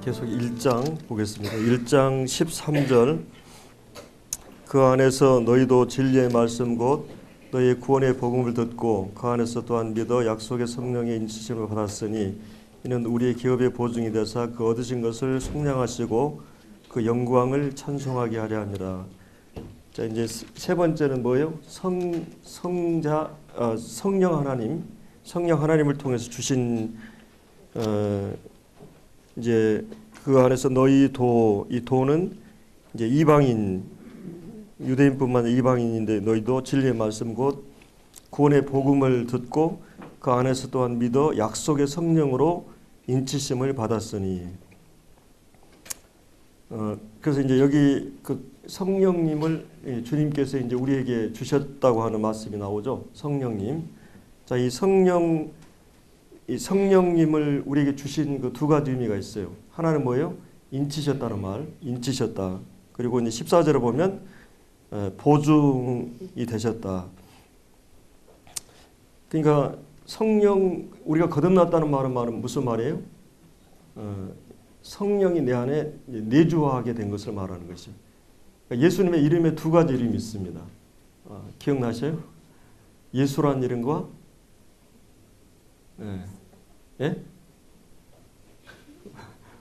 계속 1장 보겠습니다. 1장 13절 그 안에서 너희도 진리의 말씀 곧 너희의 구원의 복음을 듣고 그 안에서 또한 믿어 약속의 성령의 인치심을 받았으니 이는 우리의 기업의 보증이 되사 그 얻으신 것을 속량하시고 그 영광을 찬송하게 하려 함이라. 자, 이제 세 번째는 뭐예요? 성령 하나님을 통해서 주신 이제 그 안에서 너희 이 도는 이제 이방인, 유대인뿐만 아니라 이방인인데 너희도 진리의 말씀 곧 구원의 복음을 듣고 그 안에서 또한 믿어 약속의 성령으로 인치심을 받았으니. 그래서 이제 여기 그 성령님을 주님께서 이제 우리에게 주셨다고 하는 말씀이 나오죠. 성령님. 자, 이 성령님을 우리에게 주신 그 두 가지 의미가 있어요. 하나는 뭐예요? 인치셨다는 말, 인치셨다. 그리고 이제 14절에 보면 보증이 되셨다. 그러니까 성령, 우리가 거듭났다는 말은 무슨 말이에요? 성령이 내 안에 내주하게 된 것을 말하는 것이죠. 그러니까 예수님의 이름에 두 가지 이름이 있습니다. 기억나셔요? 예수라는 이름과 예?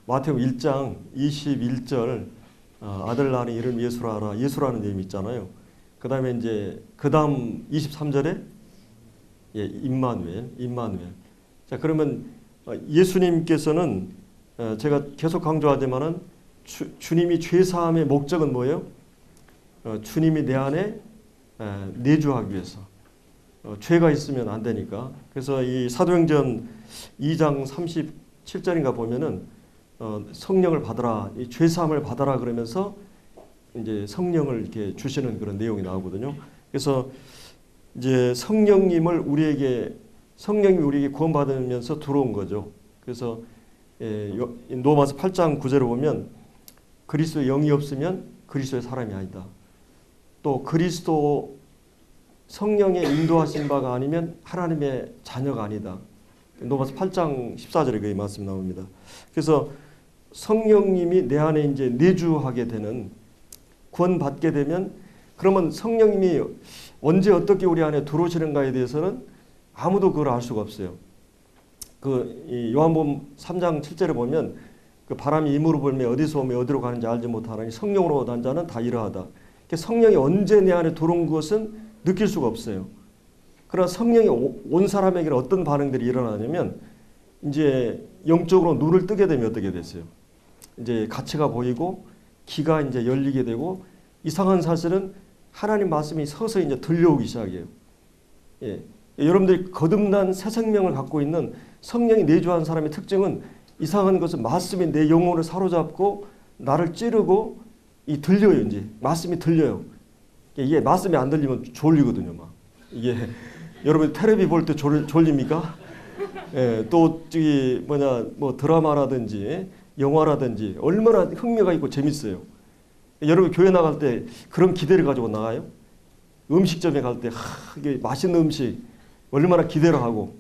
마태복음 1장 21절 아들 낳은 이름 예수라 하라. 예수라는 이름이 있잖아요. 그 다음에 이제 그 다음 23절에 임마누엘. 자, 그러면 예수님께서는 제가 계속 강조하지만은 주님이 죄사함의 목적은 뭐예요? 주님이 내 안에 내주하기 위해서. 죄가 있으면 안 되니까. 그래서 이 사도행전 2장 37절인가 보면은 성령을 받아라, 이 죄사함을 받아라 그러면서 이제 성령을 이렇게 주시는 그런 내용이 나오거든요. 그래서 이제 성령님이 우리에게 구원받으면서 들어온 거죠. 그래서 로마서 8장 9절을 보면 그리스도의 영이 없으면 그리스도의 사람이 아니다. 또 그리스도 성령의 인도하신 바가 아니면 하나님의 자녀가 아니다. 로마서 8장 14절에 그 말씀 나옵니다. 그래서 성령님이 내 안에 이제 내주하게 되는, 구원받게 되면, 그러면 성령님이 언제 어떻게 우리 안에 들어오시는가에 대해서는 아무도 그걸 알 수가 없어요. 이 요한복음 3장 7절에 보면 그 바람이 임으로 불며 어디서 오며 어디로 가는지 알지 못하나니 성령으로 난 자는 다 이러하다. 성령이 언제 내 안에 들어온 것은 느낄 수가 없어요. 그러나 성령이 온 사람에게는 어떤 반응들이 일어나냐면 이제 영적으로 눈을 뜨게 되면 어떻게 됐어요? 이제 가치가 보이고 귀가 이제 열리게 되고 이상한 사실은 하나님 말씀이 서서히 이제 들려오기 시작해요. 여러분들이 거듭난 새 생명을 갖고 있는 성령이 내주한 사람의 특징은 이상한 것은 말씀이 내 영혼을 사로잡고 나를 찌르고 들려요. 이제 말씀이 들려요. 이게 말씀이 안 들리면 졸리거든요. 막 이게 여러분 텔레비 볼 때 졸립니까? 또 저기 뭐 드라마라든지 영화라든지 얼마나 흥미가 있고 재밌어요. 여러분 교회 나갈 때 그런 기대를 가지고 나가요? 음식점에 갈 때 이게 맛있는 음식 얼마나 기대를 하고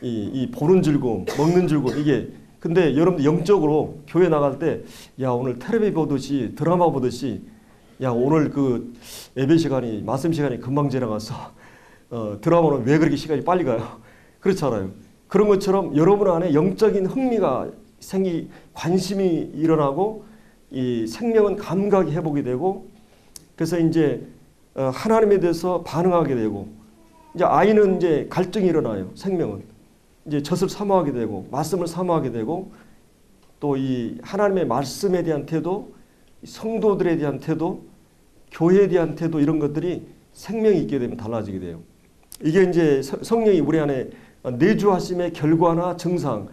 이 보는 즐거움, 먹는 즐거움 이게. 근데 여러분들 영적으로 교회 나갈 때 야 오늘 텔레비 보듯이 드라마 보듯이 야 오늘 그 예배 시간이 말씀 시간이 금방 지나가서 드라마는 왜 그렇게 시간이 빨리 가요? 그렇잖아요. 그런 것처럼 여러분 안에 영적인 흥미가 관심이 일어나고 이 생명은 감각이 회복이 되고 그래서 이제 하나님에 대해서 반응하게 되고 이제 아이는 이제 갈증이 일어나요. 생명은 이제 젖을 사모하게 되고 말씀을 사모하게 되고 또 이 하나님의 말씀에 대한 태도, 성도들에 대한 태도, 교회에 대한 태도 이런 것들이 생명이 있게 되면 달라지게 돼요. 이게 이제 성령이 우리 안에 내주하심의 결과나 증상,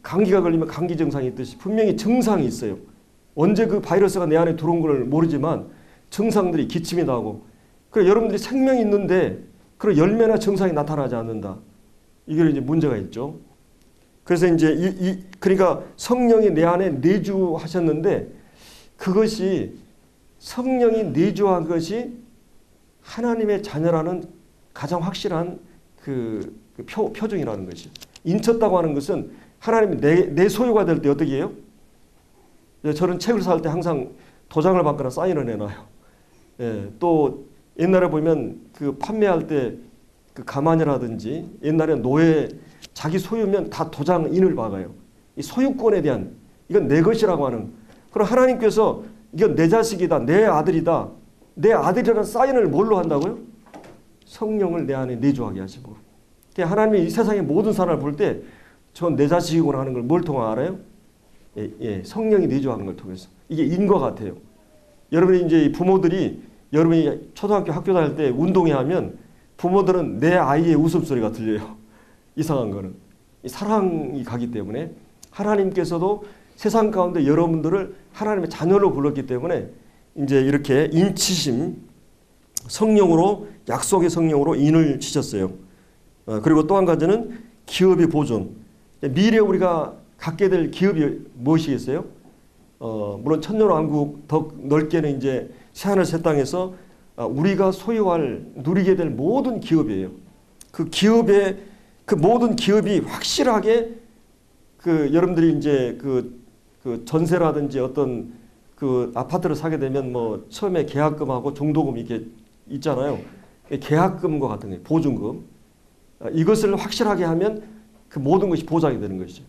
감기가 걸리면 감기 증상이 있듯이 분명히 증상이 있어요. 언제 그 바이러스가 내 안에 들어온 걸 모르지만 증상들이 기침이 나고 그래 여러분들이 생명이 있는데 그런 열매나 증상이 나타나지 않는다. 이게 이제 문제가 있죠. 그래서 이제 그러니까 성령이 내 안에 내주하셨는데 그것이 성령이 내주한 것이 하나님의 자녀라는 가장 확실한 그 표정이라는 것이죠. 인쳤다고 하는 것은 하나님이 내 소유가 될 때 어떻게 해요? 저는 책을 살 때 항상 도장을 받거나 사인을 해놔요. 또 옛날에 보면 그 판매할 때 그 가만이라든지 옛날에 노예 자기 소유면 다 도장인을 박아요. 이 소유권에 대한 이건 내 것이라고 하는. 그럼 하나님께서 이건 내 자식이다, 내 아들이다, 내 아들이라는 사인을 뭘로 한다고요? 성령을 내 안에 내주하게 하시고. 하나님이 이 세상의 모든 사람을 볼 때 전 내 자식이구나 하는 걸 뭘 통해 알아요? 성령이 내주하는 걸 통해서. 이게 인과 같아요. 여러분이 이제 부모들이 여러분이 초등학교 학교 다닐 때 운동회 하면 부모들은 내 아이의 웃음소리가 들려요. 이상한 거는. 이 사랑이 가기 때문에 하나님께서도 세상 가운데 여러분들을 하나님의 자녀로 불렀기 때문에 이제 이렇게 인치심 성령으로 약속의 성령으로 인을 치셨어요. 그리고 또 한 가지는 기업의 보존. 미래 우리가 갖게 될 기업이 무엇이겠어요? 물론 천년왕국 더 넓게는 이제 새하늘 새 땅에서 우리가 소유할 누리게 될 모든 기업이에요. 그 기업의 그 모든 기업이 확실하게 그 여러분들이 이제 그 전세라든지 어떤 그 아파트를 사게 되면 뭐 처음에 계약금하고 중도금 이렇게 있잖아요. 계약금과 같은 거예요. 보증금. 이것을 확실하게 하면 그 모든 것이 보장이 되는 것이죠.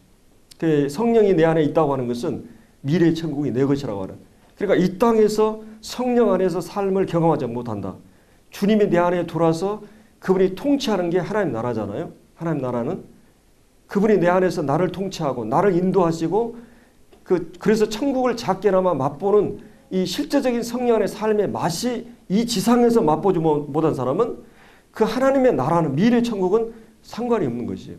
그 성령이 내 안에 있다고 하는 것은 미래의 천국이 내 것이라고 하는. 그러니까 이 땅에서 성령 안에서 삶을 경험하지 못한다. 주님이 내 안에 들어와서 그분이 통치하는 게 하나님 나라잖아요. 하나님 나라는 그분이 내 안에서 나를 통치하고 나를 인도하시고 그래서 천국을 작게나마 맛보는 이 실제적인 성령 안의 삶의 맛이 이 지상에서 맛보지 못한 사람은 그 하나님의 나라는 미래 천국은 상관이 없는 것이에요.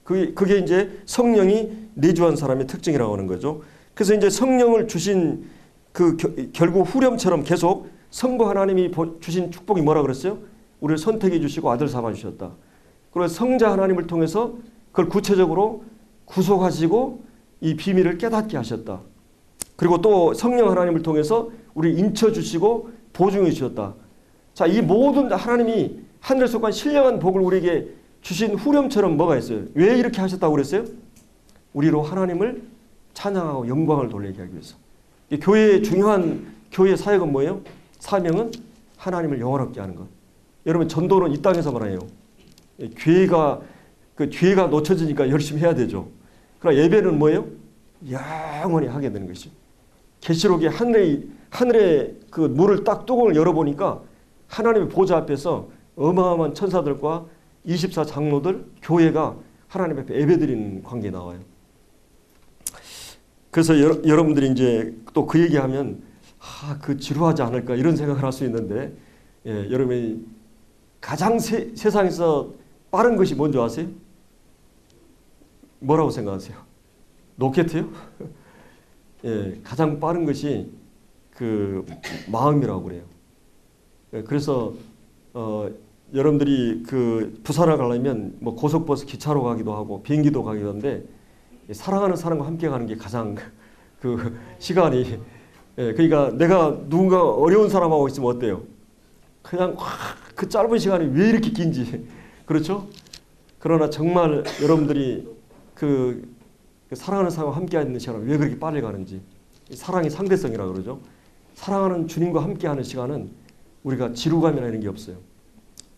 그게 이제 성령이 내주한 사람의 특징이라고 하는 거죠. 그래서 이제 성령을 주신 결국 후렴처럼 계속 성부 하나님이 주신 축복이 뭐라 그랬어요? 우리를 선택해 주시고 아들 삼아 주셨다. 그리고 성자 하나님을 통해서 그걸 구체적으로 구속하시고 이 비밀을 깨닫게 하셨다. 그리고 또 성령 하나님을 통해서 우리 인쳐 주시고 보증해 주셨다. 자, 이 모든 하나님이 하늘 속한 신령한 복을 우리에게 주신 후렴처럼 뭐가 있어요? 왜 이렇게 하셨다고 그랬어요? 우리로 하나님을 찬양하고 영광을 돌리게 하기 위해서. 교회의 중요한 교회의 사역은 뭐예요? 사명은 하나님을 영원하게 하는 것. 여러분 전도는 이 땅에서만 해요. 기회가 놓쳐지니까 열심히 해야 되죠. 그러나 예배는 뭐예요? 영원히 하게 되는 것이죠. 계시록에 하늘에 그 물을 딱 뚜껑을 열어보니까 하나님의 보좌 앞에서 어마어마한 천사들과 24장로들 교회가 하나님 앞에 예배드리는 관계에 나와요. 그래서 여러분들이 이제 또 그 얘기하면 그 지루하지 않을까 이런 생각을 할 수 있는데 여러분이 가장 세상에서 빠른 것이 뭔지 아세요? 뭐라고 생각하세요? 로켓이요? 가장 빠른 것이 그 마음이라고 그래요. 그래서 여러분들이 그 부산을 가려면 뭐 고속버스 기차로 가기도 하고 비행기도 가기도 하는데 사랑하는 사람과 함께 가는 게 가장 그 시간이 그러니까 내가 누군가 어려운 사람하고 있으면 어때요? 그냥 그 짧은 시간이 왜 이렇게 긴지 그렇죠? 그러나 정말 여러분들이 그 사랑하는 사람과 함께 있는 시간은 왜 그렇게 빨리 가는지 사랑의 상대성이라고 그러죠. 사랑하는 주님과 함께하는 시간은 우리가 지루감이나 이런 게 없어요.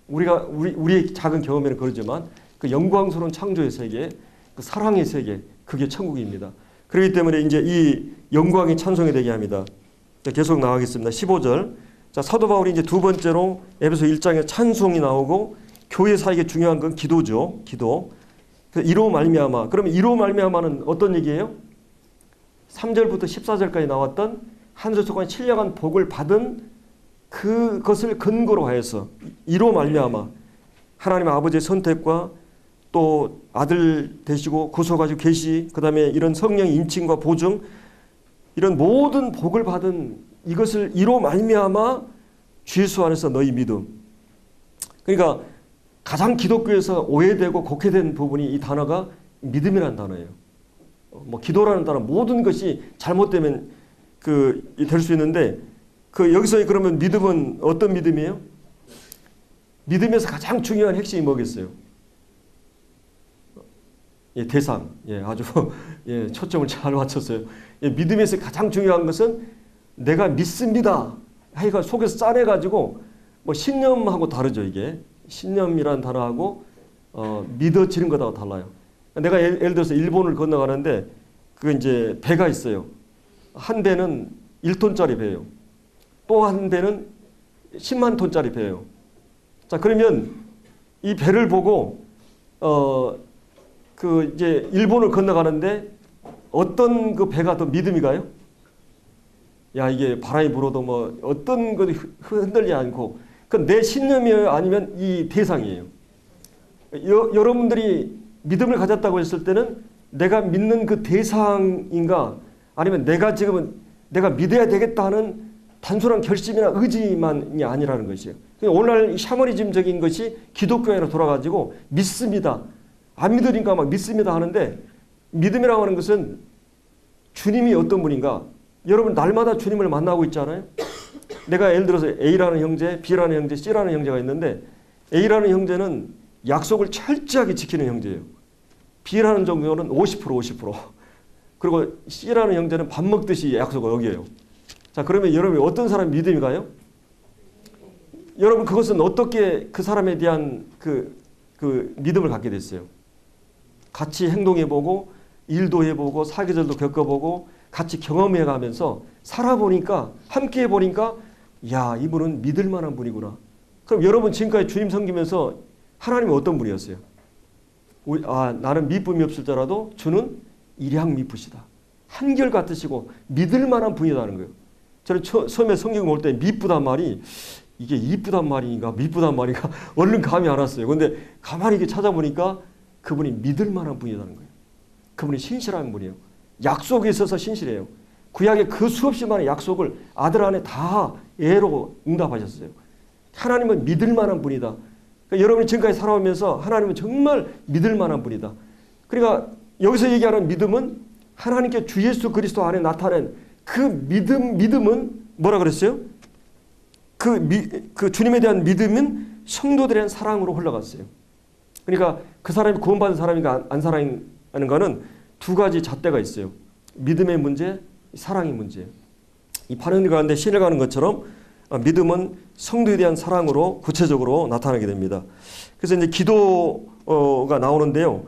우리의 작은 경험에는 그러지만 그 영광스러운 창조의 세계, 그 사랑의 세계, 그게 천국입니다. 그렇기 때문에 이제 이 영광이 찬송이 되게 합니다. 계속 나가겠습니다. 15절. 자, 사도 바울이 이제 두 번째로 에베소 1장에 찬송이 나오고 교회 사역에 중요한 건 기도죠. 기도. 이로 말미암아. 그러면 이로 말미암아는 어떤 얘기예요? 3절부터 14절까지 나왔던 하늘 속한 신령한 복을 받은 그것을 근거로 하여서 이로 말미암아 하나님 아버지의 선택과 또 아들 되시고 구속하시고 계시 그다음에 이런 성령의 인침과 보증 이런 모든 복을 받은 이것을 이로 말미암아 주 예수 안에서 너희 믿음. 그러니까 가장 기독교에서 오해되고 곡해된 부분이 이 단어가 믿음이라는 단어예요. 뭐 기도라는 단어 모든 것이 잘못되면 될 수 있는데 여기서 그러면 믿음은 어떤 믿음이에요? 믿음에서 가장 중요한 핵심이 뭐겠어요? 예, 대상. 예, 아주 예, 초점을 잘 맞췄어요. 예, 믿음에서 가장 중요한 것은 내가 믿습니다. 하여가 속에서 짜내가지고 뭐 신념하고 다르죠. 이게 신념이란 단어하고 믿어지는 것하고 달라요. 내가 예를 들어서 일본을 건너가는데 그 이제 배가 있어요. 한 배는 1톤짜리 배예요. 또 한 배는 10만 톤짜리 배예요. 자, 그러면 이 배를 보고 그 이제 일본을 건너가는데 어떤 그 배가 더 믿음이 가요? 야, 이게 바람이 불어도 뭐 어떤 것도 흔들리지 않고 그 내 신념이에요? 아니면 이 대상이에요? 여러분들이 믿음을 가졌다고 했을 때는 내가 믿는 그 대상인가 아니면 내가 지금은 내가 믿어야 되겠다 하는 단순한 결심이나 의지만이 아니라는 것이에요. 오늘날 샤머니즘적인 것이 기독교회로 돌아가지고 믿습니다. 안 믿으니까 막 믿습니다 하는데 믿음이라고 하는 것은 주님이 어떤 분인가? 여러분 날마다 주님을 만나고 있잖아요. 내가 예를 들어서 A라는 형제, B라는 형제, C라는 형제가 있는데 A라는 형제는 약속을 철저하게 지키는 형제예요. B라는 정도는 50%. 그리고 C라는 형제는 밥 먹듯이 약속을 어겨요. 자, 그러면 여러분 어떤 사람 믿음이 가요? 여러분 그것은 어떻게 그 사람에 대한 그 믿음을 갖게 됐어요? 같이 행동해보고 일도 해보고 사계절도 겪어보고 같이 경험해가면서 살아보니까 함께 해보니까 야, 이분은 믿을 만한 분이구나. 그럼 여러분 지금까지 주님 섬기면서 하나님은 어떤 분이었어요? 나는 미쁨이 없을지라도 주는 일양 미쁘시다. 한결같으시고 믿을 만한 분이라는 거예요. 저는 처음에 성경 볼 때 미쁘단 말이 이게 이쁘단 말인가 미쁘단 말인가 얼른 감이 안 왔어요. 그런데 가만히 이렇게 찾아보니까 그분이 믿을 만한 분이라는 거예요. 그분이 신실한 분이에요. 약속에 있어서 신실해요. 구약의 그 수없이 많은 약속을 아들 안에 다 예로 응답하셨어요. 하나님은 믿을 만한 분이다. 그러니까 여러분이 지금까지 살아오면서 하나님은 정말 믿을 만한 분이다. 그러니까 여기서 얘기하는 믿음은 하나님께 주 예수 그리스도 안에 나타낸 그 믿음은 뭐라 그랬어요? 그 주님에 대한 믿음은 성도들에 대한 사랑으로 흘러갔어요. 그러니까 그 사람이 구원받은 사람인가 안 사랑하는가는 두 가지 잣대가 있어요. 믿음의 문제, 사랑의 문제. 이 바른 일 가운데 신을 가는 것처럼 믿음은 성도에 대한 사랑으로 구체적으로 나타나게 됩니다. 그래서 이제 기도가 나오는데요.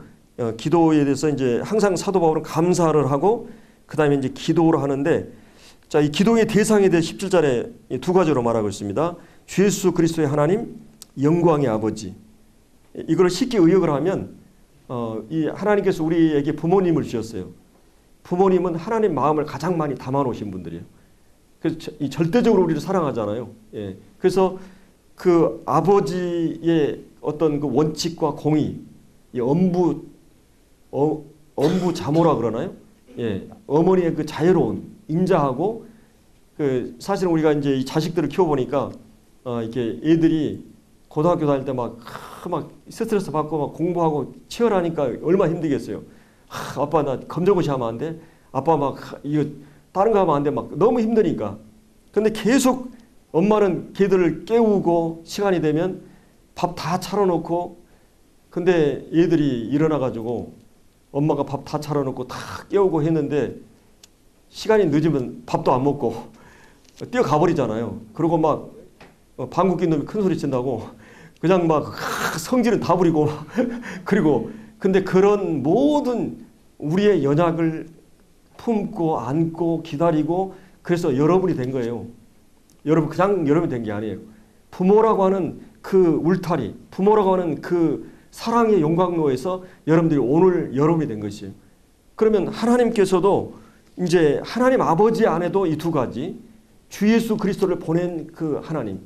기도에 대해서 이제 항상 사도 바울은 감사를 하고 그 다음에 이제 기도를 하는데 자, 이 기도의 대상에 대해 17절에 두 가지로 말하고 있습니다. 주 예수 그리스도의 하나님, 영광의 아버지. 이걸 쉽게 의역을 하면 이 하나님께서 우리에게 부모님을 주셨어요. 부모님은 하나님 마음을 가장 많이 담아놓으신 분들이에요. 그래서 절대적으로 우리를 사랑하잖아요. 예. 그래서 그 아버지의 어떤 그 원칙과 공의, 이 엄부 자모라 그러나요? 예. 어머니의 그 자유로운 인자하고 그 사실은 우리가 이제 이 자식들을 키워보니까 이렇게 애들이 고등학교 다닐 때 막 스트레스 받고 막 공부하고 치열하니까 얼마나 힘들겠어요. 아빠 나 검정고시 하면 안 돼? 아빠 막 이거 다른 거 하면 안 돼? 막 너무 힘드니까. 근데 계속 엄마는 걔들을 깨우고 시간이 되면 밥 다 차려놓고 근데 얘들이 일어나가지고 엄마가 밥 다 차려놓고 다 깨우고 했는데 시간이 늦으면 밥도 안 먹고 뛰어가 버리잖아요. 그리고 막 방귀 낀 놈이 큰 소리 친다고 그냥 막 성질은 다 부리고 그리고 근데 그런 모든 우리의 연약을 품고 안고 기다리고 그래서 여러분이 된 거예요. 여러분 그냥 여러분이 된 게 아니에요. 부모라고 하는 그 울타리, 부모라고 하는 그 사랑의 용광로에서 여러분들이 오늘 여러분이 된 것이에요. 그러면 하나님께서도 이제 하나님 아버지 안에도 이 두 가지 주 예수 그리스도를 보낸 그 하나님,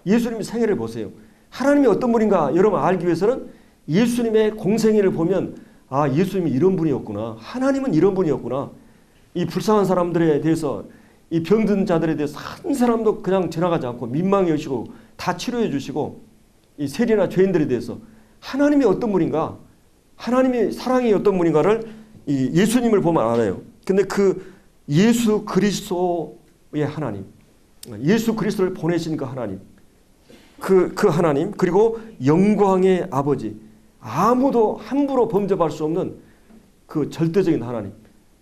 예수님의 생애를 보세요. 하나님이 어떤 분인가 여러분 알기 위해서는 예수님의 공생애를 보면 아, 예수님이 이런 분이었구나. 하나님은 이런 분이었구나. 이 불쌍한 사람들에 대해서 이 병든 자들에 대해서 한 사람도 그냥 지나가지 않고 민망히 여시고 다 치료해 주시고 이 세리나 죄인들에 대해서 하나님이 어떤 분인가, 하나님의 사랑이 어떤 분인가를 이 예수님을 보면 알아요. 근데 그 예수 그리스도의 하나님, 예수 그리스도를 보내신 그 하나님, 그 하나님, 그리고 영광의 아버지, 아무도 함부로 범접할 수 없는 그 절대적인 하나님.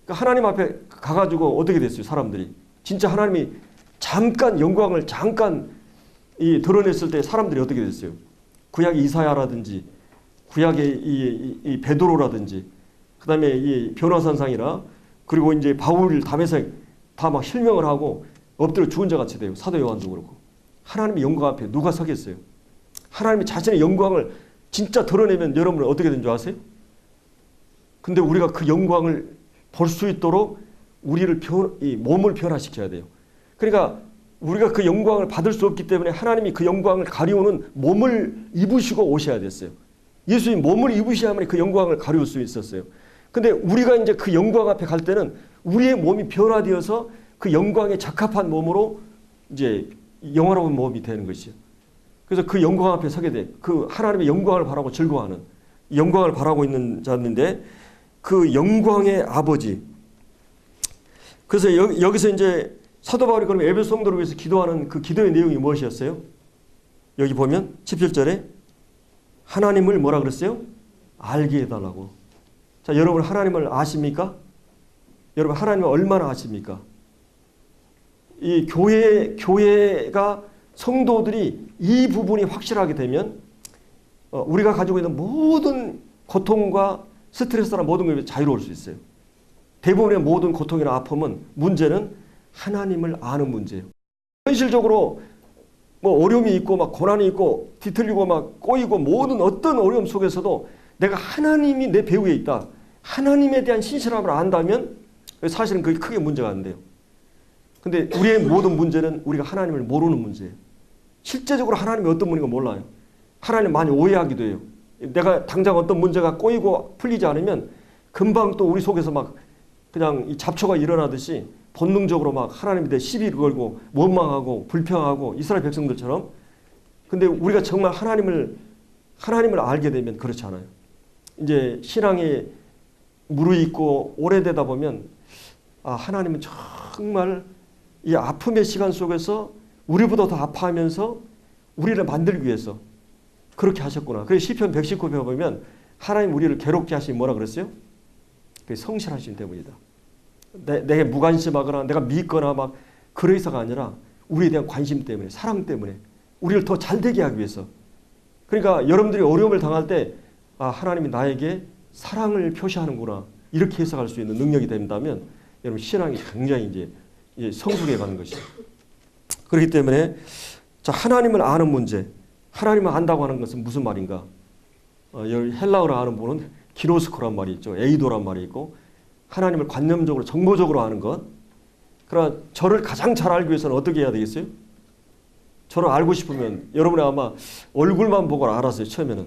그러니까 하나님 앞에 가가지고 어떻게 됐어요? 사람들이. 진짜 하나님이 잠깐 영광을 잠깐 드러냈을 때 사람들이 어떻게 됐어요? 구약의 이사야라든지 구약의 이 베드로라든지 그다음에 이 변화산상이라 그리고 이제 바울 담에색 다 막 실명을 하고 엎드려 죽은 자 같이 돼요. 사도 요한도 그렇고. 하나님의 영광 앞에 누가 서겠어요? 하나님이 자신의 영광을 진짜 드러내면 여러분은 어떻게 된 줄 아세요? 근데 우리가 그 영광을 볼 수 있도록 우리를 이 몸을 변화시켜야 돼요. 그러니까 우리가 그 영광을 받을 수 없기 때문에 하나님이 그 영광을 가리우는 몸을 입으시고 오셔야 됐어요. 예수님 몸을 입으셔야만 그 영광을 가리울 수 있었어요. 근데 우리가 이제 그 영광 앞에 갈 때는 우리의 몸이 변화되어서 그 영광에 적합한 몸으로 이제 영화로운 몸이 되는 것이요. 그래서 그 영광 앞에 서게 돼. 그 하나님의 영광을 바라고 즐거워하는 영광을 바라고 있는 자인데 그 영광의 아버지. 그래서 여기서 이제 사도 바울이 그럼 에베소 성도를 위해서 기도하는 그 기도의 내용이 무엇이었어요? 여기 보면 17절에 하나님을 뭐라 그랬어요? 알게 해달라고. 자, 여러분 하나님을 아십니까? 여러분 하나님을 얼마나 아십니까? 이 교회가 성도들이 이 부분이 확실하게 되면 우리가 가지고 있는 모든 고통과 스트레스나 모든 것이 자유로울 수 있어요. 대부분의 모든 고통이나 아픔은 문제는 하나님을 아는 문제예요. 현실적으로 뭐 어려움이 있고 막 고난이 있고 뒤틀리고 막 꼬이고 모든 어떤 어려움 속에서도 내가 하나님이 내 배후에 있다. 하나님에 대한 신실함을 안다면 사실은 그게 크게 문제가 안 돼요. 근데 우리의 모든 문제는 우리가 하나님을 모르는 문제예요. 실제적으로 하나님이 어떤 분인가 몰라요. 하나님 많이 오해하기도 해요. 내가 당장 어떤 문제가 꼬이고 풀리지 않으면 금방 또 우리 속에서 막 그냥 이 잡초가 일어나듯이 본능적으로 막 하나님에 대해 시비를 걸고 원망하고 불평하고 이스라엘 백성들처럼. 근데 우리가 정말 하나님을 알게 되면 그렇지 않아요. 이제 신앙에 무르익고 오래되다 보면 하나님은 정말 이 아픔의 시간 속에서 우리보다 더 아파하면서 우리를 만들기 위해서 그렇게 하셨구나. 그래서 시편 119편 보면 하나님 우리를 괴롭게 하시니 뭐라 그랬어요? 그게 성실하신 때문이다. 내게 무관심하거나 내가 믿거나 막 그래서가 아니라 우리에 대한 관심 때문에 사랑 때문에 우리를 더 잘되게 하기 위해서. 그러니까 여러분들이 어려움을 당할 때 하나님이 나에게 사랑을 표시하는구나 이렇게 해석할 수 있는 능력이 된다면 여러분 신앙이 굉장히 이제 성숙해 가는 것이죠. 그렇기 때문에 자 하나님을 아는 문제, 하나님을 안다고 하는 것은 무슨 말인가? 헬라어로 아는 분은 기노스코란 말이 있죠. 에이도란 말이 있고 하나님을 관념적으로 정보적으로 아는 것. 그러나 저를 가장 잘 알기 위해서는 어떻게 해야 되겠어요? 저를 알고 싶으면 여러분이 아마 얼굴만 보고 알았어요. 처음에는.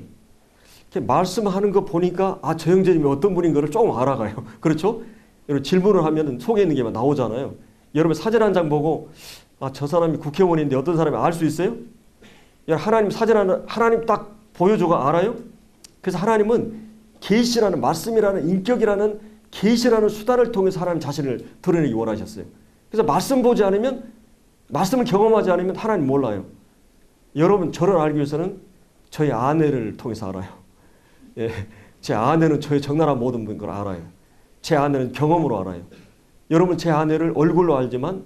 이렇게 말씀하는 거 보니까 저 형제님이 어떤 분인 거를 조금 알아가요. 그렇죠? 여러분 질문을 하면 속에 있는 게 막 나오잖아요. 여러분 사진 한 장 보고 저 사람이 국회의원인데 어떤 사람이 알 수 있어요? 하나님 하나님 딱 보여줘가 알아요? 그래서 하나님은 계시라는 말씀이라는 인격이라는 계시라는 수단을 통해서 하나님 자신을 드러내기 원하셨어요. 그래서 말씀 보지 않으면 말씀을 경험하지 않으면 하나님 몰라요. 여러분 저를 알기 위해서는 저희 아내를 통해서 알아요. 예, 제 아내는 저의 적나라한 모든 걸 알아요. 제 아내는 경험으로 알아요. 여러분 제 아내를 얼굴로 알지만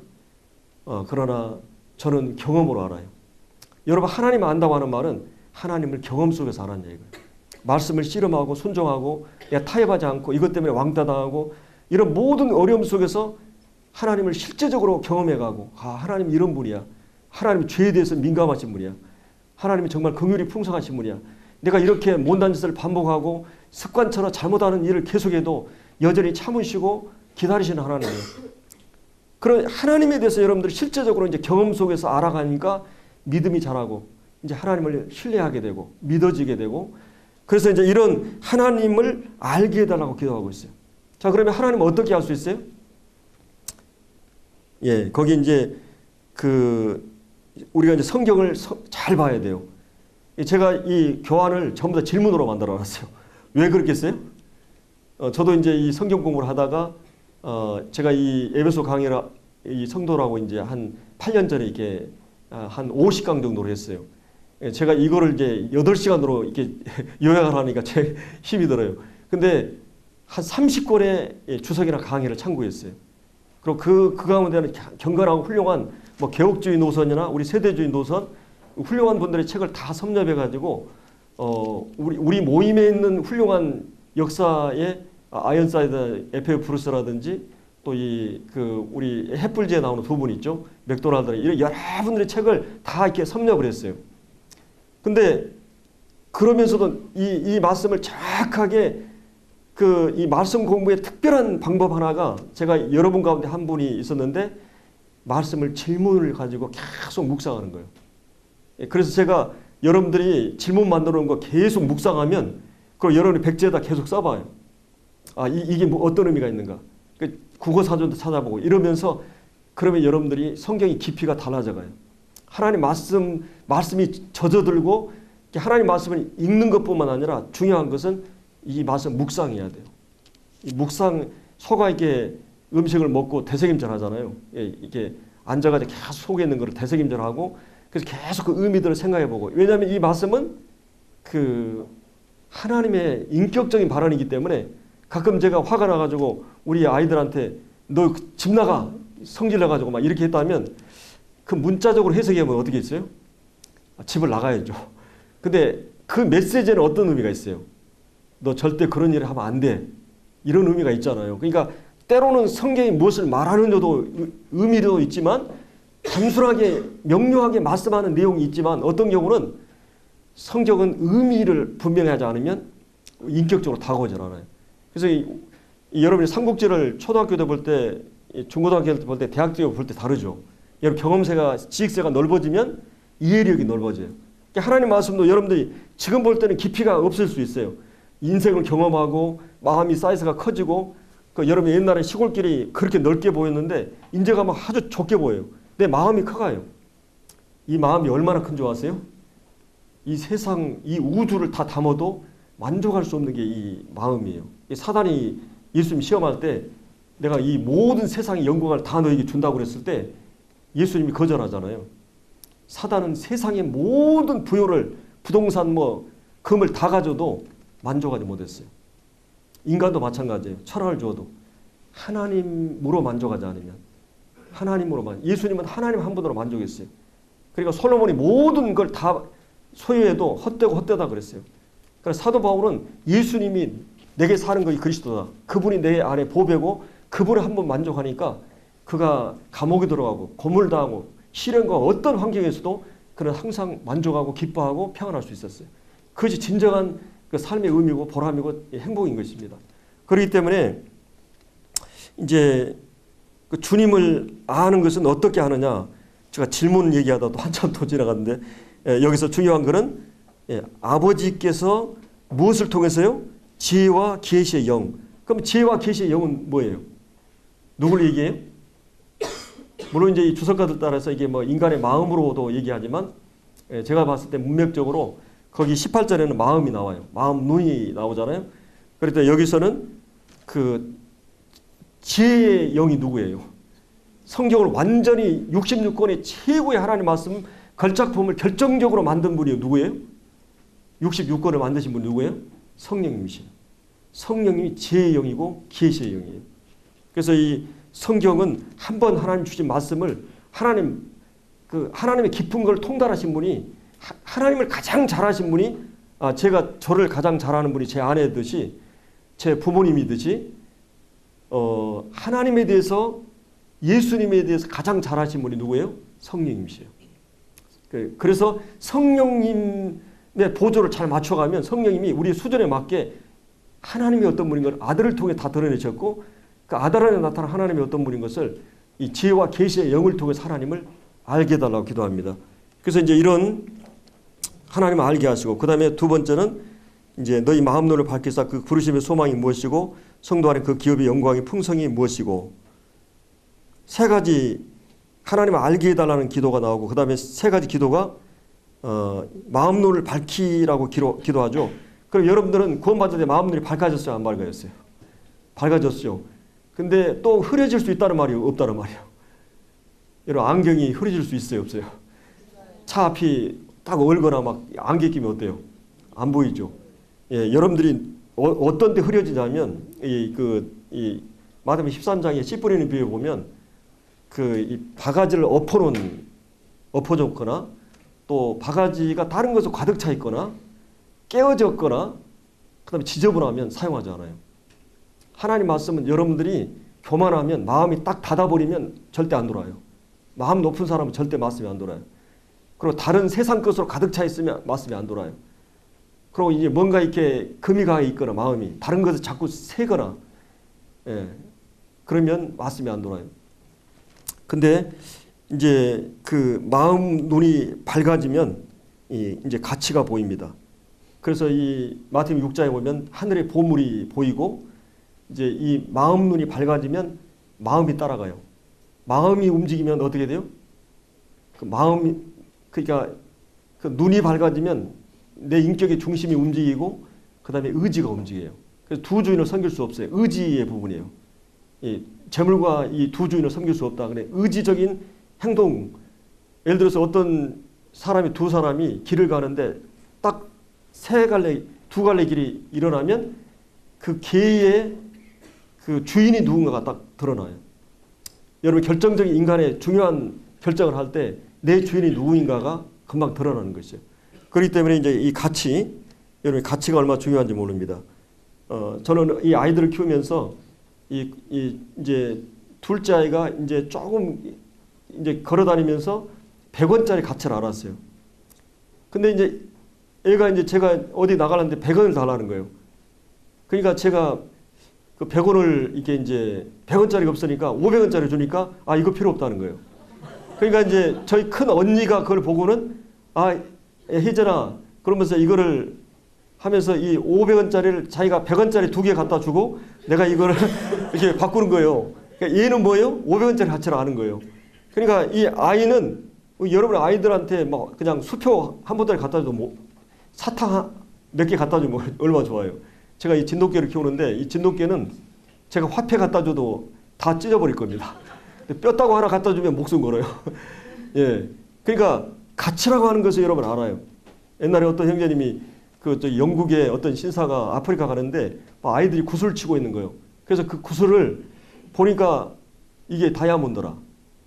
그러나 저는 경험으로 알아요. 여러분 하나님 안다고 하는 말은 하나님을 경험 속에서 알았는 얘기예요. 말씀을 씨름하고 순종하고 타협하지 않고 이것 때문에 왕따당하고 이런 모든 어려움 속에서 하나님을 실제적으로 경험해가고 하나님 이런 분이야. 하나님 죄에 대해서 민감하신 분이야. 하나님이 정말 긍휼이 풍성하신 분이야. 내가 이렇게 못난 짓을 반복하고 습관처럼 잘못하는 일을 계속해도 여전히 참으시고 기다리시는 하나님이에요. 그런 하나님에 대해서 여러분들이 실제적으로 이제 경험 속에서 알아가니까 믿음이 자라고 이제 하나님을 신뢰하게 되고 믿어지게 되고 그래서 이제 이런 하나님을 알게 해달라고 기도하고 있어요. 자, 그러면 하나님은 어떻게 알 수 있어요? 예, 거기 이제 우리가 이제 성경을 잘 봐야 돼요. 제가 이 교환을 전부 다 질문으로 만들어 놨어요. 왜 그렇겠어요? 저도 이제 이 성경 공부를 하다가 제가 이 에베소 강의를 이 성도라고 이제 한 8년 전에 이렇게 한 50강 정도로 했어요. 제가 이거를 이제 8시간으로 이렇게 요약을 하니까 제 힘이 들어요. 근데 한 30권의 주석이나 강의를 참고했어요. 그리고 그 가운데는 경건하고 훌륭한 뭐 개혁주의 노선이나 우리 세대주의 노선 훌륭한 분들의 책을 다 섭렵해가지고 우리 모임에 있는 훌륭한 역사의 아이언사이드 에페 브루스라든지 또 우리 햇불지에 나오는 두 분 있죠. 맥도날드 이런 여러분들의 책을 다 이렇게 섭렵을 했어요. 근데 그러면서도 이 말씀을 정확하게 이 말씀 공부의 특별한 방법 하나가 제가 여러분 가운데 한 분이 있었는데 말씀을 질문을 가지고 계속 묵상하는 거예요. 그래서 제가 여러분들이 질문 만들어 놓은 거 계속 묵상하면 그걸 여러분이 백지에다 계속 써봐요. 이게 뭐 어떤 의미가 있는가. 국어 사전도 찾아보고 이러면서 그러면 여러분들이 성경의 깊이가 달라져가요. 하나님 말씀이 젖어들고 하나님 말씀을 읽는 것뿐만 아니라 중요한 것은 이 말씀 묵상해야 돼요. 이 묵상 소가 이렇게 음식을 먹고 되새김질 하잖아요. 이게 앉아가지고 계속 속에 있는 거를 되새김질하고 그래서 계속 그 의미들을 생각해보고 왜냐하면 이 말씀은 하나님의 인격적인 발언이기 때문에 가끔 제가 화가 나가지고 우리 아이들한테 너 집 나가 성질 나가지고 막 이렇게 했다면 그 문자적으로 해석하면 어떻게 있어요? 집을 나가야죠. 근데 그 메시지는 어떤 의미가 있어요? 너 절대 그런 일을 하면 안 돼. 이런 의미가 있잖아요. 그러니까 때로는 성경이 무엇을 말하는데도 의미도 있지만 단순하게 명료하게 말씀하는 내용이 있지만 어떤 경우는 성경은 의미를 분명히 하지 않으면 인격적으로 다가오질 않아요. 그래서 여러분이 삼국지를 초등학교 때 볼 때, 중고등학교 때 볼 때, 대학 때 볼 때 다르죠. 여러분 경험세가, 지식세가 넓어지면 이해력이 넓어져요. 그러니까 하나님 말씀도 여러분들이 지금 볼 때는 깊이가 없을 수 있어요. 인생을 경험하고 마음이 사이즈가 커지고 여러분 옛날에 시골길이 그렇게 넓게 보였는데 이제 가면 아주 좁게 보여요. 내 마음이 커가요. 이 마음이 얼마나 큰 줄 아세요? 이 세상, 이 우주를 다 담아도 만족할 수 없는 게 이 마음이에요. 사단이 예수님 시험할 때 내가 이 모든 세상의 영광을 다 너에게 준다고 그랬을 때 예수님이 거절하잖아요. 사단은 세상의 모든 부요를 부동산 금을 다 가져도 만족하지 못했어요. 인간도 마찬가지예요. 천하를 주어도 하나님으로 만족하지 않으면 예수님은 하나님 한 분으로 만족했어요. 그러니까 솔로몬이 모든 걸 다 소유해도 헛되고 헛되다 그랬어요. 그러니까 사도 바울은 예수님이 내게 사는 것이 그리스도다. 그분이 내 안에 보배고 그분을 한번 만족하니까 그가 감옥에 들어가고 고물당하고 시련과 어떤 환경에서도 그는 항상 만족하고 기뻐하고 평안할 수 있었어요. 그것이 진정한 그 삶의 의미고 보람이고 행복인 것입니다. 그렇기 때문에 이제 그 주님을 아는 것은 어떻게 하느냐. 제가 질문 얘기하다 또 한참 더 지나갔는데 여기서 중요한 것은 아버지께서 무엇을 통해서요? 지혜와 계시의 영. 그럼 지혜와 계시의 영은 뭐예요? 누굴 얘기해요? 물론 이제 이 주석가들 따라서 이게 인간의 마음으로도 얘기하지만 제가 봤을 때 문맥적으로 거기 18절에는 마음이 나와요. 마음, 눈이 나오잖아요. 그럴 때 여기서는 그 지혜의 영이 누구예요? 성경을 완전히 66권의 최고의 하나님 말씀 걸작품을 결정적으로 만든 분이 누구예요? 66권을 만드신 분이 누구예요? 성령님이시에요. 성령님이 지혜의 영이고 계시의 영이에요. 그래서 이 성경은 한번 하나님 주신 말씀을 하나님의 깊은 걸 통달하신 분이 하나님을 가장 잘하신 분이 제가 저를 가장 잘하는 분이 제 아내듯이 제 부모님이듯이 하나님에 대해서 예수님에 대해서 가장 잘하신 분이 누구예요? 성령님이세요. 그래서 성령님의 보조를 잘 맞춰가면 성령님이 우리 수준에 맞게 하나님이 어떤 분인 걸 아들을 통해 다 드러내셨고 그 아들 안에 나타난 하나님이 어떤 분인 것을 이 지혜와 계시의 영을 통해서 하나님을 알게 해달라고 기도합니다. 그래서 이제 이런 하나님을 알게 하시고 그 다음에 두 번째는 이제 너희 마음 눈을 밝히사 그 부르심의 소망이 무엇이고 성도 안에 그 기업의 영광의 풍성이 무엇이고 세 가지 하나님을 알게 해달라는 기도가 나오고 그 다음에 세 가지 기도가 마음 눈을 밝히라고 기도하죠. 그럼 여러분들은 구원받을 때 마음 눈이 밝아졌어요? 안 밝아졌어요? 밝아졌죠. 근데 또 흐려질 수 있다는 말이에요? 없다는 말이에요? 여러분 안경이 흐려질 수 있어요? 없어요? 차 앞이 딱 얼거나 막 안개 끼면 어때요? 안 보이죠? 예, 여러분들이 어떤 때 흐려지냐면 이 마태복음 13장에 씨 뿌리는 비유에 보면 이 바가지를 엎어줬거나 또 바가지가 다른 것으로 가득 차 있거나 깨어졌거나 그다음에 지저분하면 사용하지 않아요. 하나님 말씀은 여러분들이 교만하면 마음이 딱 닫아버리면 절대 안 돌아요. 마음 높은 사람은 절대 말씀이 안 돌아요. 그리고 다른 세상 것으로 가득 차 있으면 말씀이 안 돌아요. 그리고 이제 뭔가 이렇게 금이 가 있거나 마음이 다른 것을 자꾸 세거나 그러면 말씀이 안 돌아요. 근데 이제 그 마음 눈이 밝아지면 이제 가치가 보입니다. 그래서 이 마태복음 6장에 보면 하늘의 보물이 보이고 이제 이 마음 눈이 밝아지면 마음이 따라가요. 마음이 움직이면 어떻게 돼요? 그 마음이 그러니까 그 눈이 밝아지면 내 인격의 중심이 움직이고 그다음에 의지가 움직여요. 그래서 두 주인을 섬길 수 없어요. 의지의 부분이에요. 이 재물과 이 두 주인을 섬길 수 없다. 그래 의지적인 행동. 예를 들어서 어떤 사람이 두 사람이 길을 가는데 딱 두 갈래 길이 일어나면 그 개의 그 주인이 누군가가 딱 드러나요. 여러분 결정적인 인간의 중요한 결정을 할 때 내 주인이 누구인가가 금방 드러나는 것이죠. 그렇기 때문에 이제 이 가치, 여러분 가치가 얼마나 중요한지 모릅니다. 저는 이 아이들을 키우면서 이제 둘째 아이가 이제 조금 이제 걸어다니면서 100원짜리 가치를 알았어요. 근데 이제 애가 이제 제가 어디 나가려는데 100원을 달라는 거예요. 그러니까 제가 그 100원을 이게 이제 100원짜리가 없으니까 500원짜리 주니까 이거 필요 없다는 거예요. 그러니까 이제 저희 큰 언니가 그걸 보고는 혜전아 그러면서 이거를 하면서 이 500원짜리를 자기가 100원짜리 2개 갖다 주고 내가 이거를 이렇게 바꾸는 거예요. 그러니까 얘는 뭐예요? 500원짜리 가치를 아는 거예요. 그러니까 이 아이는 여러분 아이들한테 막 그냥 수표 한 보따리 갖다 줘도 뭐 사탕 몇 개 갖다 주면 얼마나 좋아요. 제가 이 진돗개를 키우는데 이 진돗개는 제가 화폐 갖다 줘도 다 찢어버릴 겁니다. 뼈다구 하나 갖다 주면 목숨 걸어요. 예. 그러니까 가치라고 하는 것을 여러분 알아요. 옛날에 어떤 형제님이 영국의 어떤 신사가 아프리카 가는데 아이들이 구슬을 치고 있는 거예요. 그래서 그 구슬을 보니까 이게 다이아몬드라.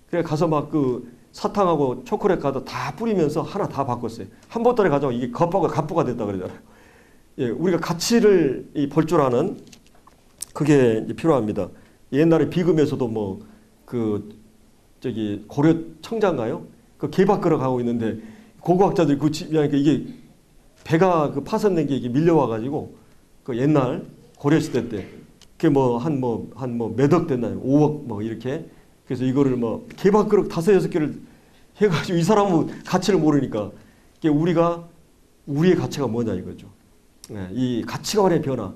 그래 가서 막 그 사탕하고 초콜릿 가서 다 뿌리면서 하나 다 바꿨어요. 한 보따리 가져가 이게 갑부가 됐다 그러잖아요. 예, 우리가 가치를 볼 줄 아는 그게 이제 필요합니다. 옛날에 비금에서도 고려 청자인가요? 그 개박걸어 가고 있는데 고고학자들이 그러니까 이게 배가 파손된 게 이게 밀려와가지고 그 옛날 고려 시대 때 그게 한 몇 억 됐나요? 5억 이렇게. 그래서 이거를 개박걸어 5-6개를 해가지고 이 사람은 가치를 모르니까 우리의 가치가 뭐냐 이거죠. 네, 이 가치관의 변화.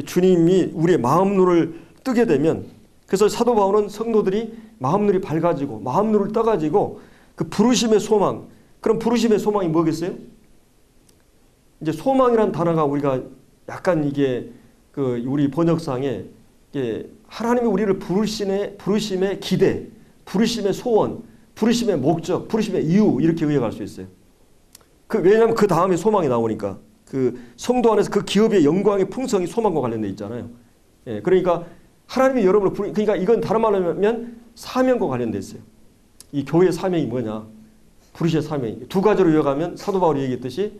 주님이 우리의 마음 눈을 뜨게 되면 그래서 사도 바울은 성도들이 마음 눈이 밝아지고 마음 눈을 떠가지고 그 부르심의 소망. 그럼 부르심의 소망이 뭐겠어요? 이제 소망이란 단어가 우리가 약간 이게 우리 번역상에 하나님이 우리를 부르심의 기대, 부르심의 소원, 부르심의 목적, 부르심의 이유 이렇게 의역할 수 있어요. 왜냐하면 그 다음에 소망이 나오니까 그 성도 안에서 그 기업의 영광의 풍성이 소망과 관련돼 있잖아요. 예, 그러니까 하나님이 여러분을 그러니까 이건 다른 말로 하면 사명과 관련돼 있어요. 이 교회의 사명이 뭐냐? 부르심의 사명이 두 가지로 이어가면 사도 바울이 얘기했듯이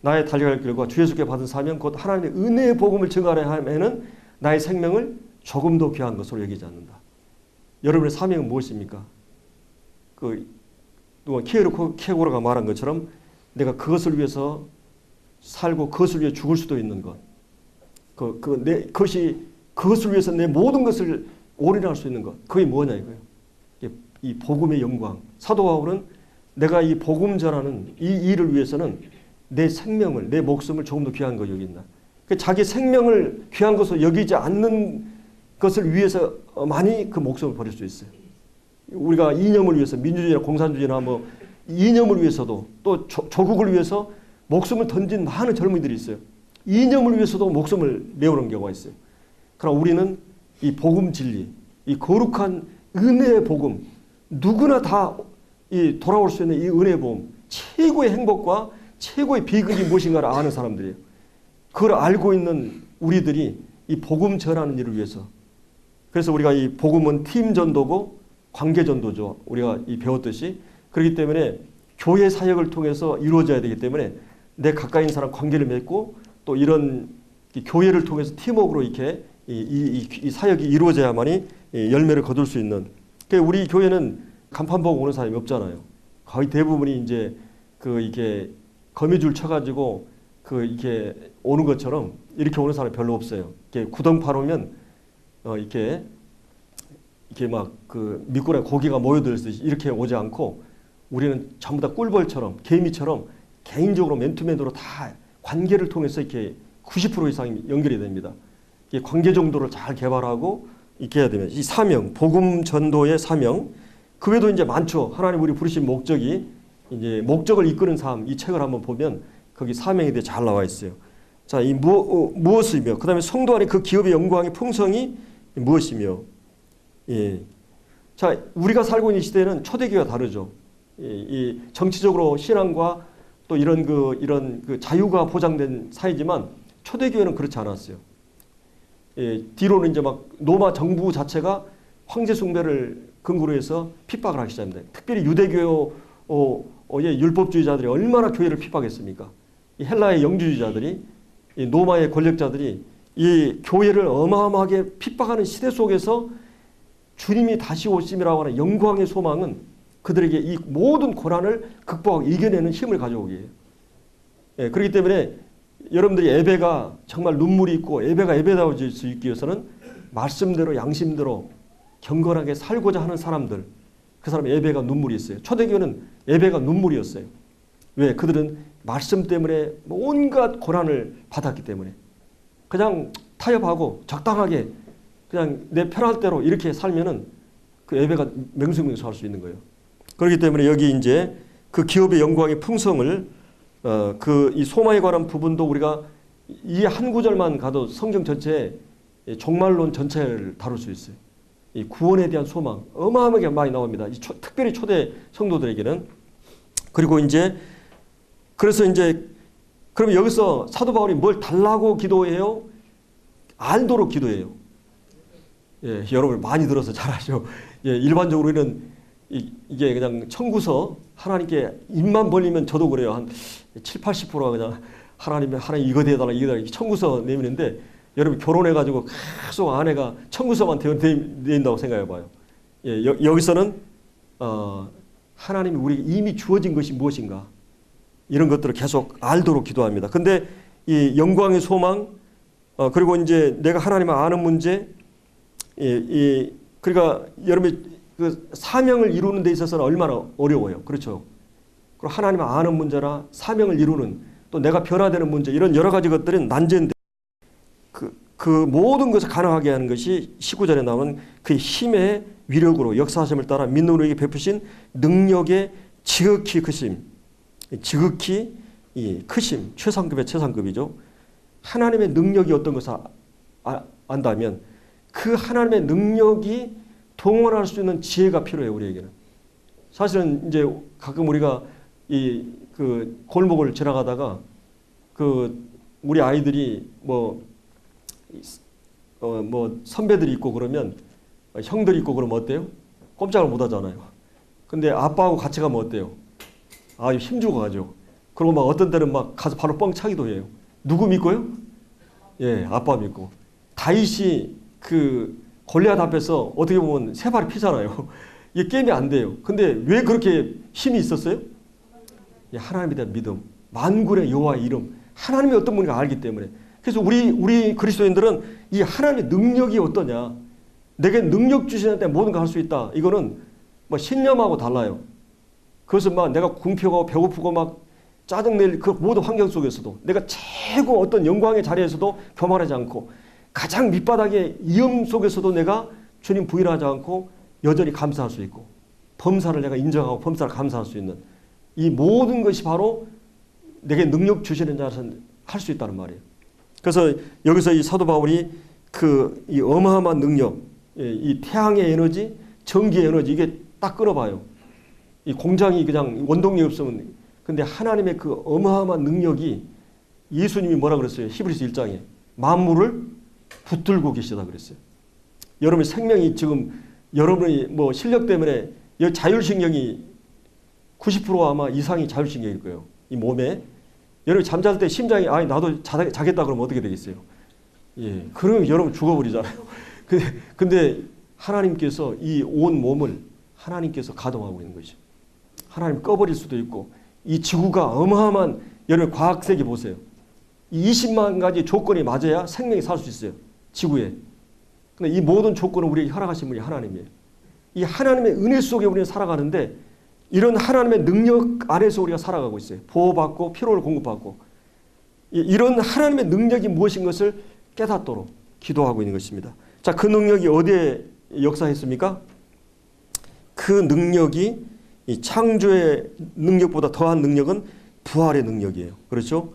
나의 달려갈 길과 주 예수께 받은 사명 곧 하나님의 은혜의 복음을 증거하려 하면은 나의 생명을 조금 더 귀한 것으로 여기지 않는다. 여러분의 사명은 무엇입니까? 누가 키에고르가 말한 것처럼 내가 그것을 위해서 살고 그것을 위해 죽을 수도 있는 것. 그것을 위해서 내 모든 것을 올인할 수 있는 것. 그게 뭐냐 이거예요. 이 복음의 영광. 사도 바울은 내가 이 복음 전하는 이 일을 위해서는 내 생명을, 내 목숨을 조금 더 귀한 거 여긴다. 자기 생명을 귀한 것으로 여기지 않는 것을 위해서 많이 그 목숨을 버릴 수 있어요. 우리가 이념을 위해서 민주주의나 공산주의나 이념을 위해서도 또 조국을 위해서 목숨을 던진 많은 젊은이들이 있어요. 이념을 위해서도 목숨을 내오는 경우가 있어요. 그러나 우리는 이 복음 진리, 이 거룩한 은혜의 복음, 누구나 다 돌아올 수 있는 이 은혜의 복음, 최고의 행복과 최고의 비극이 무엇인가를 아는 사람들이에요. 그걸 알고 있는 우리들이 이 복음 전하는 일을 위해서. 그래서 우리가 이 복음은 팀 전도고 관계 전도죠. 우리가 이 배웠듯이. 그렇기 때문에 교회 사역을 통해서 이루어져야 되기 때문에 내 가까이 있는 사람 관계를 맺고 또 이런 이 교회를 통해서 팀워크로 이렇게 이 사역이 이루어져야만이 열매를 거둘 수 있는. 그러니까 우리 교회는 간판 보고 오는 사람이 없잖아요. 거의 대부분이 이제 그 이게 거미줄 쳐가지고 그 이렇게 오는 것처럼 이렇게 오는 사람이 별로 없어요. 이렇게 구덩파 오면 이렇게 막 그 미꾸라지 고기가 모여들듯이 이렇게 오지 않고 우리는 전부 다 꿀벌처럼 개미처럼 개인적으로 맨투맨으로 다 관계를 통해서 이렇게 90% 이상이 연결이 됩니다. 이 관계 정도를 잘 개발하고 이렇게 해야 되면 이 사명, 복음 전도의 사명, 그 외에도 이제 많죠. 하나님 우리 부르신 목적이 이제 목적을 이끄는 삶, 이 책을 한번 보면 거기 사명에 대해 잘 나와 있어요. 자, 이 무엇이며, 그 다음에 성도 안에 그 기업의 영광의 풍성이 무엇이며, 예. 자, 우리가 살고 있는 시대는 초대교회가 다르죠. 이 정치적으로 신앙과 또 이런 그 자유가 보장된 사회지만 초대교회는 그렇지 않았어요. 예, 뒤로는 이제 막 로마 정부 자체가 황제 숭배를 근거로 해서 핍박을 하기 시작합니다. 특별히 유대교의 율법주의자들이 얼마나 교회를 핍박했습니까? 이 헬라의 영주주의자들이, 이 로마의 권력자들이 이 교회를 어마어마하게 핍박하는 시대 속에서 주님이 다시 오심이라고 하는 영광의 소망은 그들에게 이 모든 고난을 극복하고 이겨내는 힘을 가져오기에. 예, 그렇기 때문에 여러분들이 예배가 정말 눈물이 있고 예배가 예배다워질 수 있기 위해서는 말씀대로 양심대로 경건하게 살고자 하는 사람들, 그 사람 예배가 눈물이 있어요. 초대교회는 예배가 눈물이었어요. 왜? 그들은 말씀 때문에 온갖 고난을 받았기 때문에 그냥 타협하고 적당하게 그냥 내 편할 대로 이렇게 살면은 그 예배가 맹수맹수할 수 있는 거예요. 그렇기 때문에 여기 이제 그 기업의 영광의 풍성을 그 이 소망에 관한 부분도 우리가 이 한 구절만 가도 성경 전체에 종말론 전체를 다룰 수 있어요. 이 구원에 대한 소망 어마어마하게 많이 나옵니다. 특별히 초대 성도들에게는. 그리고 이제 그래서 이제 그럼 여기서 사도 바울이 뭘 달라고 기도해요? 알도록 기도해요. 예, 여러분 많이 들어서 잘 아죠. 예, 일반적으로 우리는 이게 그냥 청구서 하나님께 입만 벌리면 저도 그래요. 한 7, 80%가 그냥 하나님 이거 대달라 이거 대달라 청구서 내미는데 여러분 결혼해가지고 계속 아내가 청구서만 내린다고 생각해봐요. 예, 여기서는 하나님이 우리에게 이미 주어진 것이 무엇인가 이런 것들을 계속 알도록 기도합니다. 근데 이 영광의 소망 그리고 이제 내가 하나님을 아는 문제 그러니까 여러분이 그 사명을 이루는 데 있어서는 얼마나 어려워요. 그렇죠. 그리고 하나님을 아는 문제나 사명을 이루는 또 내가 변화되는 문제 이런 여러 가지 것들은 난제인데 그 모든 것을 가능하게 하는 것이 19절에 나오는 그 힘의 위력으로 역사하심을 따라 믿는 우리에게 베푸신 능력의 지극히 크심. 지극히 크심. 최상급의 최상급이죠. 하나님의 능력이 어떤 것을 안다면 그 하나님의 능력이 동원할 수 있는 지혜가 필요해요. 우리에게는. 사실은 이제 가끔 우리가 그 골목을 지나가다가 우리 아이들이 뭐 선배들이 있고 그러면 형들이 있고 그러면 어때요? 꼼짝을 못 하잖아요. 근데 아빠하고 같이 가면 어때요? 힘주고 가죠. 그리고 막 어떤 때는 막 가서 바로 뻥 차기도 해요. 누구 믿고요? 예, 아빠 믿고. 다윗이 그 골리앗 앞에서 어떻게 보면 세 발이 피잖아요. 이게 게임이 안 돼요. 근데 왜 그렇게 힘이 있었어요? 하나님에 대한 믿음, 만군의 여호와의 이름, 하나님이 어떤 분인가 알기 때문에. 그래서 우리 그리스도인들은 이 하나님의 능력이 어떠냐, 내게 능력 주시는 데 모든 걸 할 수 있다. 이거는 뭐 신념하고 달라요. 그것은 막 내가 궁핍하고 배고프고 막 짜증낼 그 모든 환경 속에서도 내가 최고 어떤 영광의 자리에서도 교만하지 않고 가장 밑바닥의 위험 속에서도 내가 주님 부인하지 않고 여전히 감사할 수 있고 범사를 내가 인정하고 범사를 감사할 수 있는 이 모든 것이 바로 내게 능력 주시는 자라서 할 수 있다는 말이에요. 그래서 여기서 이 사도 바울이 이 어마어마한 능력, 이 태양의 에너지, 전기의 에너지 이게 딱 끌어봐요. 이 공장이 그냥 원동력이 없으면 근데 하나님의 그 어마어마한 능력이 예수님이 뭐라 그랬어요? 히브리서 1장에 만물을 붙들고 계시다 그랬어요. 여러분의 생명이 지금 여러분의 뭐 실력 때문에 자율신경이 90% 아마 이상이 자율신경일 거예요. 이 몸에. 여러분 잠잘 때 심장이 나도 자겠다 그러면 어떻게 되겠어요? 예, 그러면 여러분 죽어버리잖아요. 근데 하나님께서 이 온 몸을 하나님께서 가동하고 있는 것이죠. 하나님 꺼버릴 수도 있고 이 지구가 어마어마한 여러분 과학세계 보세요. 이 20만 가지 조건이 맞아야 생명이 살 수 있어요. 지구에. 근데 이 모든 조건을 우리에게 허락하신 분이 하나님이에요. 이 하나님의 은혜 속에 우리는 살아가는데 이런 하나님의 능력 안에서 우리가 살아가고 있어요. 보호받고 피로를 공급받고 이런 하나님의 능력이 무엇인 것을 깨닫도록 기도하고 있는 것입니다. 자, 그 능력이 어디에 역사했습니까? 그 능력이 이 창조의 능력보다 더한 능력은 부활의 능력이에요. 그렇죠?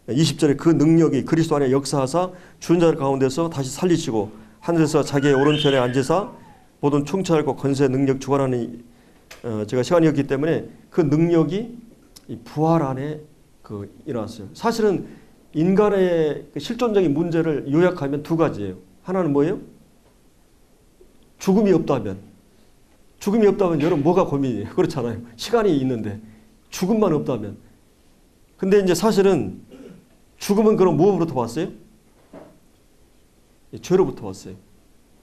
20절에 그 능력이 그리스도 안에 역사하사 죽은 자들 가운데서 다시 살리시고 하늘에서 자기의 오른편에 앉으사 모든 총찰과 권세 능력 주관하는 제가 시간이 없기 때문에 그 능력이 이 부활 안에 일어났어요. 사실은 인간의 실존적인 문제를 요약하면 두 가지예요. 하나는 뭐예요? 죽음이 없다면 여러분 뭐가 고민이에요? 그렇잖아요. 시간이 있는데 죽음만 없다면. 근데 이제 사실은 죽음은 그럼 무엇으로부터 왔어요? 죄로부터 왔어요.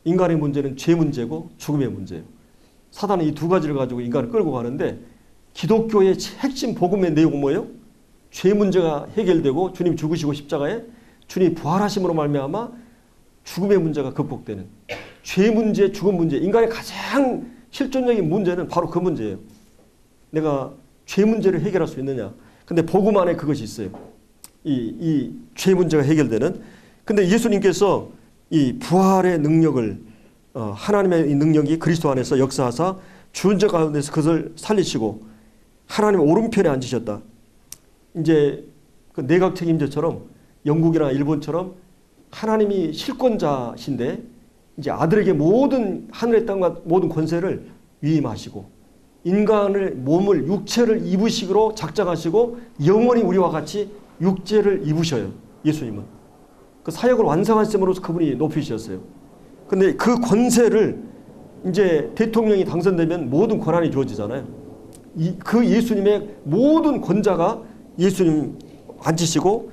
인간의 문제는 죄 문제고 죽음의 문제예요. 사단은 이 두 가지를 가지고 인간을 끌고 가는데 기독교의 핵심 복음의 내용은 뭐예요? 죄 문제가 해결되고 주님 죽으시고 십자가에 주님 부활하심으로 말미암아 죽음의 문제가 극복되는 죄 문제, 죽음 문제, 인간의 가장 실존적인 문제는 바로 그 문제예요. 내가 죄 문제를 해결할 수 있느냐. 근데 복음 안에 그것이 있어요. 이 죄 문제가 해결되는. 근데 예수님께서 이 부활의 능력을 하나님의 이 능력이 그리스도 안에서 역사하사 죽은 자 가운데서 그것을 살리시고 하나님의 오른편에 앉으셨다. 이제 그 내각 책임제처럼 영국이나 일본처럼 하나님이 실권자신데 이제 아들에게 모든 하늘의 땅과 모든 권세를 위임하시고 인간을 몸을 육체를 입으시기로 작정하시고 영원히 우리와 같이 육체를 입으셔요. 예수님은. 그 사역을 완성하심으로써 그분이 높이셨어요. 근데 그 권세를 이제 대통령이 당선되면 모든 권한이 주어지잖아요. 그 예수님의 모든 권자가 예수님 앉으시고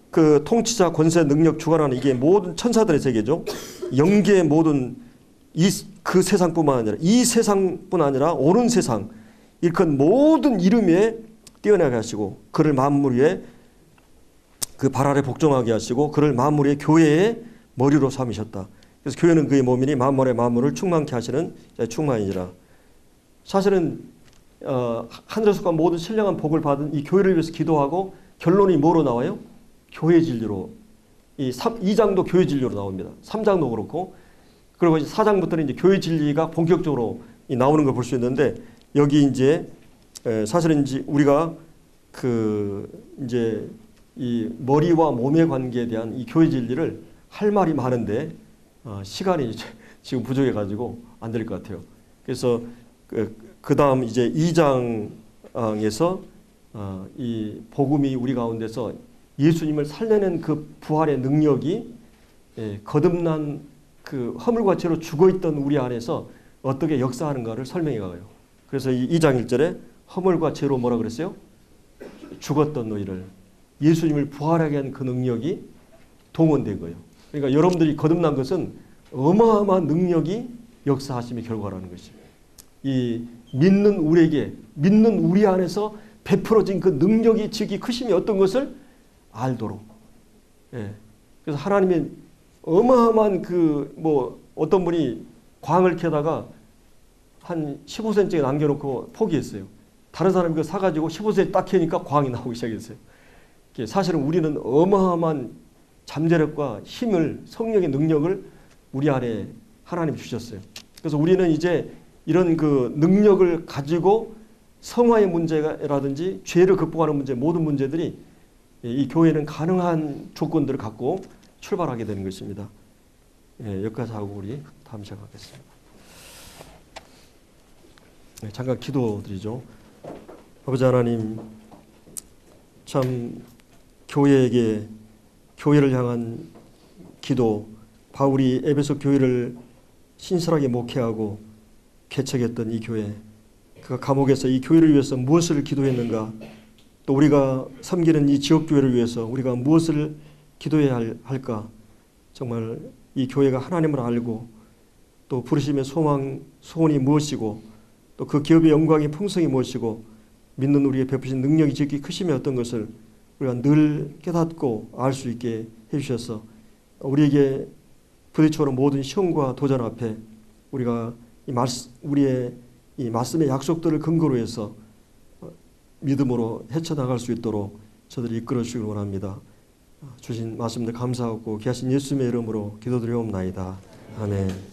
그 통치자 권세 능력 주관하는 이게 모든 천사들의 세계죠. 영계의 모든 그 세상뿐만 아니라 이 세상뿐 아니라 오는 세상 일컫는 모든 이름에 뛰어나게 하시고 그를 만물 위에 그 발 아래 복종하게 하시고 그를 만물 위에 교회의 머리로 삼으셨다. 그래서 교회는 그의 몸이니 만물의 만물을 충만케 하시는 충만이니라. 사실은 하늘에서 모든 신령한 복을 받은 이 교회를 위해서 기도하고 결론이 뭐로 나와요? 교회 진리로. 이 2장도 교회 진리로 나옵니다. 3장도 그렇고 그리고 4장부터는 이제 교회 진리가 본격적으로 나오는 걸 볼 수 있는데 여기 이제 사실은 이제 우리가 이제 이 머리와 몸의 관계에 대한 이 교회 진리를 할 말이 많은데 시간이 지금 부족해 가지고 안 될 것 같아요. 그래서 그 다음 이제 2장에서 이 복음이 우리 가운데서 예수님을 살려낸 그 부활의 능력이 거듭난 그 허물과 죄로 죽어있던 우리 안에서 어떻게 역사하는가를 설명해 가요. 그래서 이 2장 1절에 허물과 죄로 뭐라 그랬어요? 죽었던 너희를 예수님을 부활하게 한 그 능력이 동원된 거예요. 그러니까 여러분들이 거듭난 것은 어마어마한 능력이 역사하심의 결과라는 것입니다. 이 믿는 우리에게 믿는 우리 안에서 베풀어진 그 능력이 즉이 크심이 어떤 것을 알도록. 그래서 하나님의 어마어마한 어떤 분이 광을 캐다가 한 15cm 남겨놓고 포기했어요. 다른 사람이 그거 사가지고 15cm 딱 캐니까 광이 나오기 시작했어요. 사실은 우리는 어마어마한 잠재력과 힘을 성령의 능력을 우리 안에 하나님 주셨어요. 그래서 우리는 이제 이런 그 능력을 가지고 성화의 문제라든지 죄를 극복하는 문제 모든 문제들이 이 교회는 가능한 조건들을 갖고 출발하게 되는 것입니다. 여기까지 하고 우리 다음 시작하겠습니다. 잠깐 기도드리죠. 아버지 하나님 참 교회를 향한 기도, 바울이 에베소 교회를 신실하게 목회하고 개척했던 이 교회, 그가 감옥에서 이 교회를 위해서 무엇을 기도했는가, 또 우리가 섬기는 이 지역교회를 위해서 우리가 무엇을 기도해야 할까. 정말 이 교회가 하나님을 알고 또 부르심의 소망, 소원이 무엇이고 또 그 기업의 영광이 풍성이 무엇이고 믿는 우리의 베푸신 능력이 지극히 크심이 어떤 것을 우리가 늘 깨닫고 알 수 있게 해주셔서 우리에게 부딪혀오는 모든 시험과 도전 앞에 우리가 우리의 이 말씀의 약속들을 근거로 해서 믿음으로 헤쳐나갈 수 있도록 저들이 이끌어 주시길 원합니다. 주신 말씀들 감사하고 귀하신 예수님의 이름으로 기도드리옵나이다. 아멘.